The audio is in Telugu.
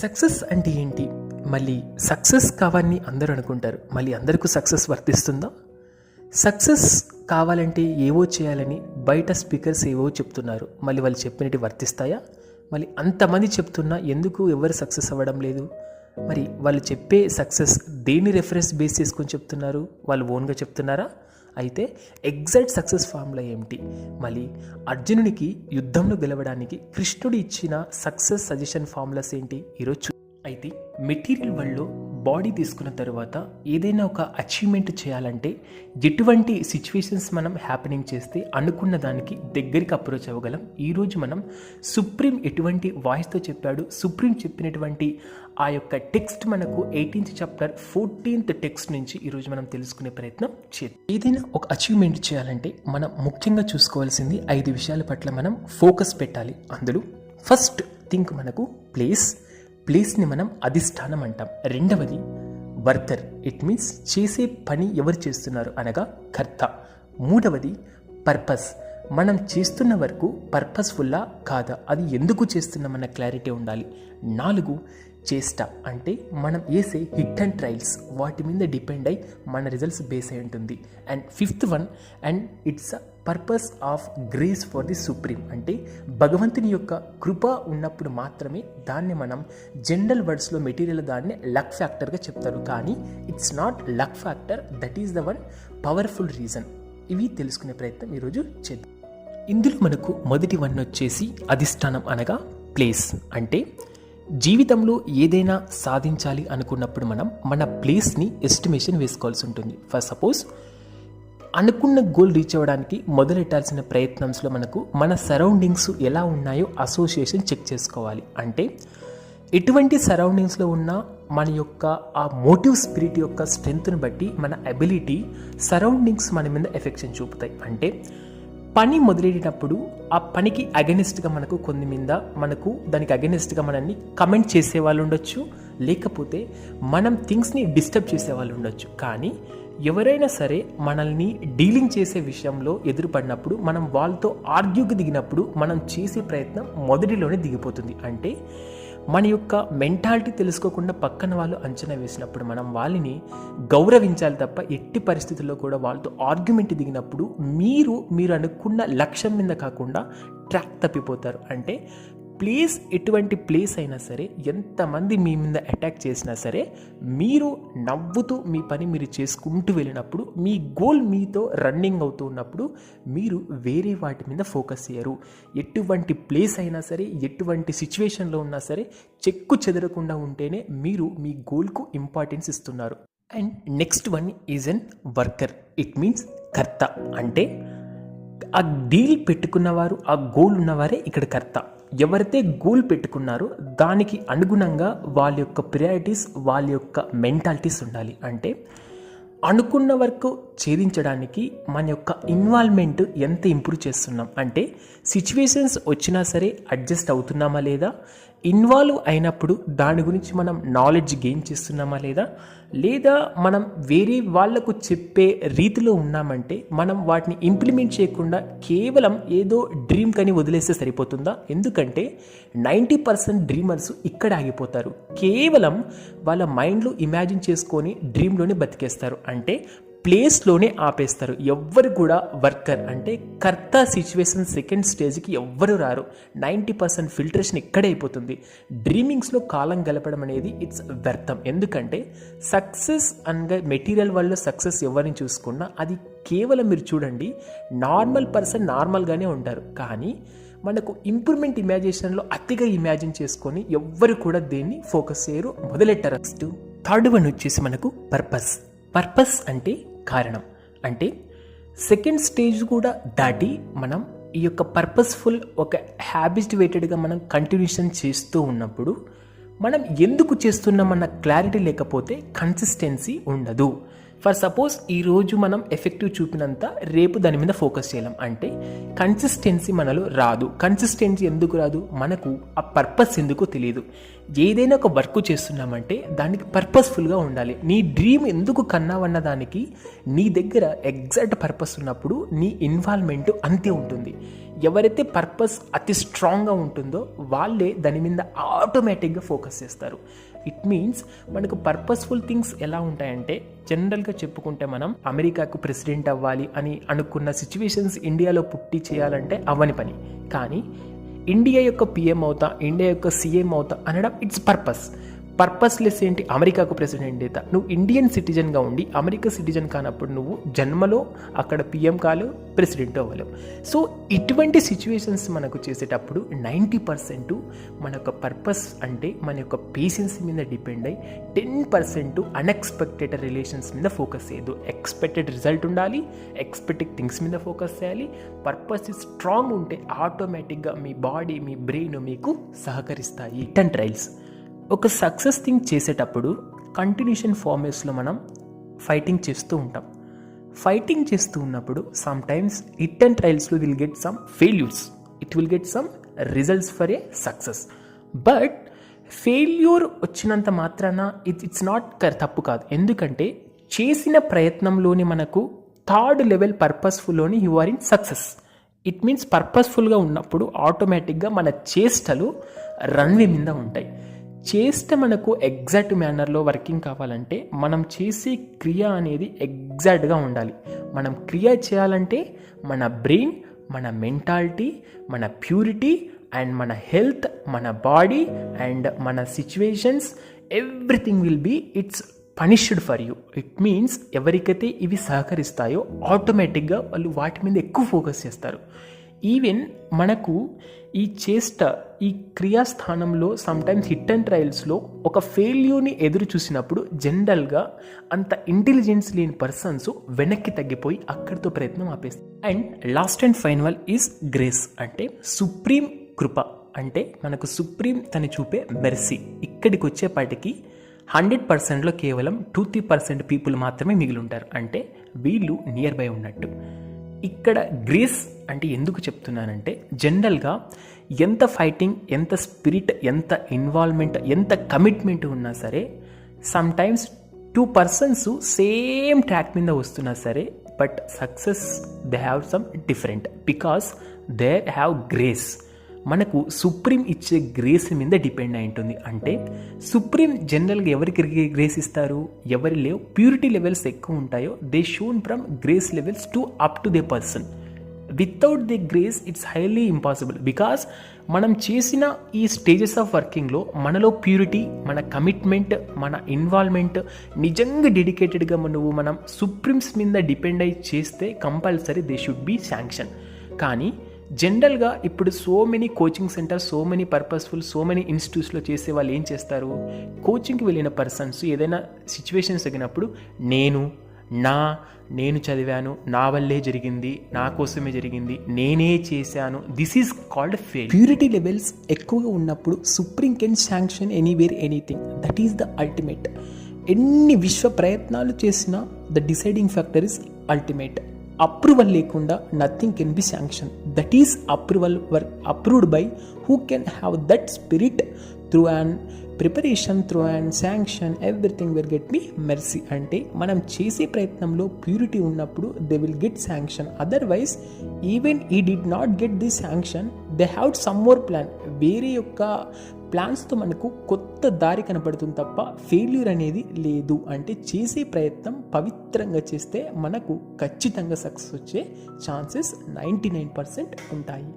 సక్సెస్ అంటే ఏంటి? మళ్ళీ సక్సెస్ కావాలని అందరూ అనుకుంటారు. మళ్ళీ అందరికీ సక్సెస్ వర్తిస్తుందా? సక్సెస్ కావాలంటే ఏవో చేయాలని బయట స్పీకర్స్ ఏవో చెప్తున్నారు. మళ్ళీ వాళ్ళు చెప్పినట్టు వర్తిస్తాయా? మళ్ళీ అంతమంది చెప్తున్నా ఎందుకు ఎవరు సక్సెస్ అవ్వడం లేదు? మరి వాళ్ళు చెప్పే సక్సెస్ దేని రెఫరెన్స్ బేస్ చేసుకొని చెప్తున్నారు? వాళ్ళు ఓన్గా చెప్తున్నారా? అయితే ఎగ్జాక్ట్ సక్సెస్ ఫార్ములా ఏమిటి? మళ్ళీ అర్జునునికి యుద్ధంలో గెలవడానికి కృష్ణుడు ఇచ్చిన సక్సెస్ సజెషన్ ఫార్ములాస్ ఏంటి ఈరోజు అయితే మెటీరియల్ వరల్డ్లో బాడీ తీసుకున్న తర్వాత ఏదైనా ఒక అచీవ్మెంట్ చేయాలంటే ఎటువంటి సిచ్యువేషన్స్ మనం హ్యాపెనింగ్ చేస్తే అనుకున్న దానికి దగ్గరికి అప్రోచ్ అవ్వగలం. ఈరోజు మనం సుప్రీం ఎటువంటి వాయిస్తో చెప్పాడు, సుప్రీం చెప్పినటువంటి ఆ యొక్క టెక్స్ట్ మనకు 18th చాప్టర్ 14th టెక్స్ట్ నుంచి ఈరోజు మనం తెలుసుకునే ప్రయత్నం చేద్దాం. ఏదైనా ఒక అచీవ్మెంట్ చేయాలంటే మనం ముఖ్యంగా చూసుకోవాల్సింది 5 విషయాల పట్ల మనం ఫోకస్ పెట్టాలి. అందులో ఫస్ట్ థింక్ మనకు ప్లేస్ని మనం అధిష్టానం అంటాం. రెండవది వర్కర్, ఇట్ మీన్స్ చేసే పని ఎవరు చేస్తున్నారు అనగా కర్త. మూడవది పర్పస్, మనం చేస్తున్న వరకు పర్పస్ఫుల్లా కాదా, అది ఎందుకు చేస్తున్నామన్న క్లారిటీ ఉండాలి. 4 చేష్ట, అంటే మనం వేసే హిట్ అండ్ ట్రయల్స్ వాటి మీద డిపెండ్ అయి మన రిజల్ట్స్ బేస్ అయి ఉంటుంది. And 5th one, and it's a purpose of grace for the supreme, అంటే భగవంతుని యొక్క కృప ఉన్నప్పుడు మాత్రమే దాన్ని మనం జనరల్ వర్డ్స్లో మెటీరియల్ దాన్ని లక్ ఫ్యాక్టర్గా చెప్తారు. కానీ it's not luck factor, that is the one powerful reason. ఇవి తెలుసుకునే ప్రయత్నం ఈరోజు చేద్దాం. ఇందులో మనకు మొదటి వన్ వచ్చేసి అధిష్టానం అనగా ప్లేస్. అంటే జీవితంలో ఏదైనా సాధించాలి అనుకున్నప్పుడు మనం మన ప్లేస్ని ఎస్టిమేషన్ వేసుకోవాల్సి ఉంటుంది. ఫర్ సపోజ్ అనుకున్న గోల్ రీచ్ అవ్వడానికి మొదలెట్టాల్సిన ప్రయత్నంలో మనకు మన సరౌండింగ్స్ ఎలా ఉన్నాయో అసోసియేషన్ చెక్ చేసుకోవాలి. అంటే ఎటువంటి సరౌండింగ్స్లో ఉన్న మన యొక్క ఆ మోటివ్ స్పిరిట్ యొక్క స్ట్రెంగ్త్ని బట్టి మన అబిలిటీ సరౌండింగ్స్ మన మీద ఎఫెక్షన్ చూపుతాయి. అంటే పని మొదలెట్టినప్పుడు ఆ పనికి అగెనిస్ట్గా మనకు కొన్ని మీద మనకు దానికి అగెనిస్ట్గా మనల్ని కమెంట్ చేసే వాళ్ళు ఉండొచ్చు, లేకపోతే మనం థింగ్స్ని డిస్టర్బ్ చేసే వాళ్ళు ఉండొచ్చు. కానీ ఎవరైనా సరే మనల్ని డీలింగ్ చేసే విషయంలో ఎదురుపడినప్పుడు మనం వాళ్ళతో ఆర్గ్యూకి దిగినప్పుడు మనం చేసే ప్రయత్నం మొదటిలోనే దిగిపోతుంది. అంటే మన యొక్క మెంటాలిటీ తెలుసుకోకుండా పక్కన వాళ్ళు అంచనా వేసినప్పుడు మనం వాళ్ళని గౌరవించాలి తప్ప ఎట్టి పరిస్థితుల్లో కూడా వాళ్ళతో ఆర్గ్యుమెంట్ దిగినప్పుడు మీరు అనుకున్న లక్ష్యం మీద కాకుండా ట్రాక్ తప్పిపోతారు. అంటే ప్లేస్ ఎటువంటి ప్లేస్ అయినా సరే, ఎంతమంది మీ మీద అటాక్ చేసినా సరే, మీరు నవ్వుతూ మీ పని మీరు చేసుకుంటూ వెళ్ళినప్పుడు మీ గోల్ మీతో రన్నింగ్ అవుతూ ఉన్నప్పుడు మీరు వేరే వాటి మీద ఫోకస్ చేయరు. ఎటువంటి ప్లేస్ అయినా సరే, ఎటువంటి సిచ్యువేషన్లో ఉన్నా సరే చెక్కు చెదరకుండా ఉంటేనే మీరు మీ గోల్కు ఇంపార్టెన్స్ ఇస్తున్నారు. And next one is an worker, it means కర్త. అంటే ఆ డీల్ పెట్టుకున్నవారు, ఆ గోల్ ఉన్నవారే ఇక్కడ కర్త. ఎవరైతే గోల్ పెట్టుకున్నారో దానికి అనుగుణంగా వాళ్ళ యొక్క ప్రయారిటీస్, వాళ్ళ యొక్క మెంటాలిటీస్ ఉండాలి. అంటే అనుకున్న వరకు ఛేదించడానికి మన యొక్క ఇన్వాల్వ్మెంట్ ఎంత ఇంప్రూవ్ చేస్తున్నాం, అంటే సిచ్యువేషన్స్ వచ్చినా సరే అడ్జస్ట్ అవుతున్నామా లేదా, ఇన్వాల్వ్ అయినప్పుడు దాని గురించి మనం నాలెడ్జ్ గెయిన్ చేస్తున్నామా లేదా మనం వేరే వాళ్లకు చెప్పే రీతిలో ఉన్నామంటే మనం వాటిని ఇంప్లిమెంట్ చేయకుండా కేవలం ఏదో డ్రీమ్ కని వదిలేస్తే సరిపోతుందా? ఎందుకంటే 90% డ్రీమర్స్ ఇక్కడ ఆగిపోతారు. కేవలం వాళ్ళ మైండ్లో ఇమాజిన్ చేసుకొని డ్రీమ్లోనే బతికేస్తారు. అంటే ప్లేస్లోనే ఆపేస్తారు. ఎవ్వరు కూడా వర్కర్ అంటే కర్త సిచ్యువేషన్ సెకండ్ స్టేజ్కి ఎవ్వరు రారు. 90% ఫిల్టరేషన్ ఇక్కడే అయిపోతుంది. డ్రీమింగ్స్లో కాలం గలపడం అనేది ఇట్స్ వ్యర్థం. ఎందుకంటే సక్సెస్ అనగా మెటీరియల్ వల్ల సక్సెస్ ఎవరిని చూసుకున్నా అది కేవలం మీరు చూడండి, నార్మల్ పర్సన్ నార్మల్గానే ఉంటారు. కానీ మనకు ఇంప్రూవ్మెంట్ ఇమాజినేషన్లో అతిగా ఇమాజిన్ చేసుకొని ఎవ్వరు కూడా దేన్ని ఫోకస్ చేయరు, మొదలెట్టారు. నెక్స్ట్ 3rd వన్ వచ్చేసి మనకు పర్పస్ అంటే కారణం. అంటే సెకండ్ స్టేజ్ కూడా దాటి మనం ఈ యొక్క పర్పస్ఫుల్ ఒక హ్యాబిట్యుయేటెడ్గా మనం కంటిన్యూషన్ చేస్తూ ఉన్నప్పుడు మనం ఎందుకు చేస్తున్నామన్న క్లారిటీ లేకపోతే కన్సిస్టెన్సీ ఉండదు. ఫర్ సపోజ్ ఈరోజు మనం ఎఫెక్టివ్ చూపినంత రేపు దాని మీద ఫోకస్ చేయలేం. అంటే కన్సిస్టెన్సీ మనలో రాదు. కన్సిస్టెన్సీ ఎందుకు రాదు? మనకు ఆ పర్పస్ ఎందుకో తెలియదు. ఏదైనా ఒక వర్క్ చేస్తున్నామంటే దానికి పర్పస్ఫుల్గా ఉండాలి. నీ డ్రీమ్ ఎందుకు కన్నావన్న దానికి నీ దగ్గర ఎగ్జాక్ట్ పర్పస్ ఉన్నప్పుడు నీ ఇన్వాల్వ్మెంట్ అంతే ఉంటుంది. ఎవరైతే పర్పస్ అతి స్ట్రాంగ్గా ఉంటుందో వాళ్ళే దాని మీద ఆటోమేటిక్గా ఫోకస్ చేస్తారు. ఇట్ మీన్స్ మనకు పర్పస్ఫుల్ థింగ్స్ ఎలా ఉంటాయంటే, జనరల్గా చెప్పుకుంటే మనం అమెరికాకు ప్రెసిడెంట్ అవ్వాలి అని అనుకున్న సిచ్యువేషన్స్ ఇండియాలో పుట్టి చేయాలంటే అవ్వని పని. కానీ ఇండియా యొక్క పిఎం అవుతా, ఇండియా యొక్క సీఎం అవుతా అనడం ఇట్స్ పర్పస్లెస్ ఏంటి? అమెరికాకు ప్రెసిడెంట్ అవుతా, నువ్వు ఇండియన్ సిటిజన్గా ఉండి అమెరికా సిటిజన్ కానప్పుడు నువ్వు జన్మలో అక్కడ పిఎం కాలు, ప్రెసిడెంట్ అవ్వలేవు. సో ఇటువంటి సిచ్యువేషన్స్ మనకు చేసేటప్పుడు 90% మన యొక్క పర్పస్ అంటే మన యొక్క పేషెన్స్ మీద డిపెండ్ అయ్యి 10% అన్ఎక్స్పెక్టెడ్ రిలేషన్స్ మీద ఫోకస్ చేయదు. ఎక్స్పెక్టెడ్ రిజల్ట్ ఉండాలి, ఎక్స్పెక్టెడ్ థింగ్స్ మీద ఫోకస్ చేయాలి. పర్పస్ స్ట్రాంగ్ ఉంటే ఆటోమేటిక్గా మీ బాడీ, మీ బ్రెయిన్ మీకు సహకరిస్తాయి. 10 ట్రయల్స్. ఒక సక్సెస్ థింగ్ చేసేటప్పుడు కంటిన్యూషన్ ఫార్మేట్స్లో మనం ఫైటింగ్ చేస్తూ ఉంటాం. ఫైటింగ్ చేస్తూ ఉన్నప్పుడు సమ్ టైమ్స్ హిట్ అండ్ ట్రయల్స్లో will get some failures, it will get some results for a success. But failure వచ్చినంత మాత్రాన ఇట్స్ నాట్ తప్పు కాదు. ఎందుకంటే చేసిన ప్రయత్నంలోని మనకు థర్డ్ లెవెల్ పర్పస్ఫుల్లోని you are in success. It means పర్పస్ఫుల్గా ఉన్నప్పుడు ఆటోమేటిక్గా మన చేష్టలు రన్వే మీద ఉంటాయి. చేస్తే మనకు ఎగ్జాక్ట్ మేనర్లో వర్కింగ్ కావాలంటే మనం చేసే క్రియ అనేది ఎగ్జాక్ట్గా ఉండాలి. మనం క్రియ చేయాలంటే మన బ్రెయిన్, మన మెంటాలిటీ, మన ప్యూరిటీ అండ్ మన హెల్త్, మన బాడీ అండ్ మన situations, everything will be its punished for you. It means ఎవరికైతే ఇవి సహకరిస్తాయో ఆటోమేటిక్గా వాళ్ళు వాటి మీద ఎక్కువ ఫోకస్ చేస్తారు. ఈవెన్ మనకు ఈ చేష్ట, ఈ క్రియాస్థానంలో సమ్టైమ్స్ హిట్ అండ్ ట్రయల్స్లో ఒక ఫెయిల్యూర్ని ఎదురు చూసినప్పుడు జనరల్గా అంత ఇంటెలిజెన్స్ లేని పర్సన్స్ వెనక్కి తగ్గిపోయి అక్కడితో ప్రయత్నం ఆపేస్తారు. And last and final is grace, అంటే సుప్రీం కృప. అంటే మనకు సుప్రీం తను చూపే మెర్సీ. ఇక్కడికి వచ్చేపాటికి 100%లో కేవలం 2-3% పీపుల్ మాత్రమే మిగిలి ఉంటారు. అంటే వీళ్ళు నియర్ బై ఉన్నట్టు. ఇక్కడ గ్రేస్ అంటే ఎందుకు చెప్తున్నానంటే, జనరల్గా ఎంత ఫైటింగ్, ఎంత స్పిరిట్, ఎంత ఇన్వాల్వ్మెంట్, ఎంత కమిట్మెంట్ ఉన్నా సరే సమ్టైమ్స్ 2 పర్సన్స్ సేమ్ ట్రాక్ మీద వస్తున్నా సరే but success they have some different because they have grace. మనకు సుప్రీం ఇచ్చే గ్రేస్ మీద డిపెండ్ అయి ఉంటుంది. అంటే సుప్రీం జనరల్గా ఎవరికి గ్రేస్ ఇస్తారు? ఎవరి ప్యూరిటీ లెవెల్స్ ఎక్కువ ఉంటాయో they shown from grace levels to up to they person. Without the grace it's highly impossible. Because మనం చేసిన ఈ స్టేజెస్ ఆఫ్ వర్కింగ్లో మనలో ప్యూరిటీ, మన కమిట్మెంట్, మన ఇన్వాల్వ్మెంట్ నిజంగా డెడికేటెడ్గా మనం సుప్రీమ్స్ మీద డిపెండ్ అయ్యి చేస్తే compulsory they should be sanction. కానీ జనరల్గా ఇప్పుడు so many coaching centres, so many purposeful, so many ఇన్స్టిట్యూట్స్లో చేసే వాళ్ళు ఏం చేస్తారు? కోచింగ్కి వెళ్ళిన పర్సన్స్ ఏదైనా సిచ్యువేషన్స్ తగినప్పుడు నేను చదివాను, నా వల్లే జరిగింది, నా కోసమే జరిగింది, నేనే చేశాను, this is called fail. Purity levels ఎక్కువగా ఉన్నప్పుడు supreme can sanction anywhere anything. That is the ultimate. ఎన్ని విశ్వ ప్రయత్నాలు చేసినా the deciding factor is ultimate. Approval లేకుండా nothing can be sanction. That is approval approved by who can have that spirit through and preparation, through and sanction, everything will get me mercy. అంటే మనం చేసే ప్రయత్నంలో ప్యూరిటీ ఉన్నప్పుడు they will get sanction. Otherwise even ఈ did not get the sanction, they have some more plan. వేరే యొక్క ప్లాన్స్తో మనకు కొత్త దారి కనపడుతుంది తప్ప ఫెయిల్యూర్ అనేది లేదు. అంటే చేసే ప్రయత్నం పవిత్రంగా చేస్తే మనకు ఖచ్చితంగా సక్సెస్ వచ్చే ఛాన్సెస్ 99% ఉంటాయి.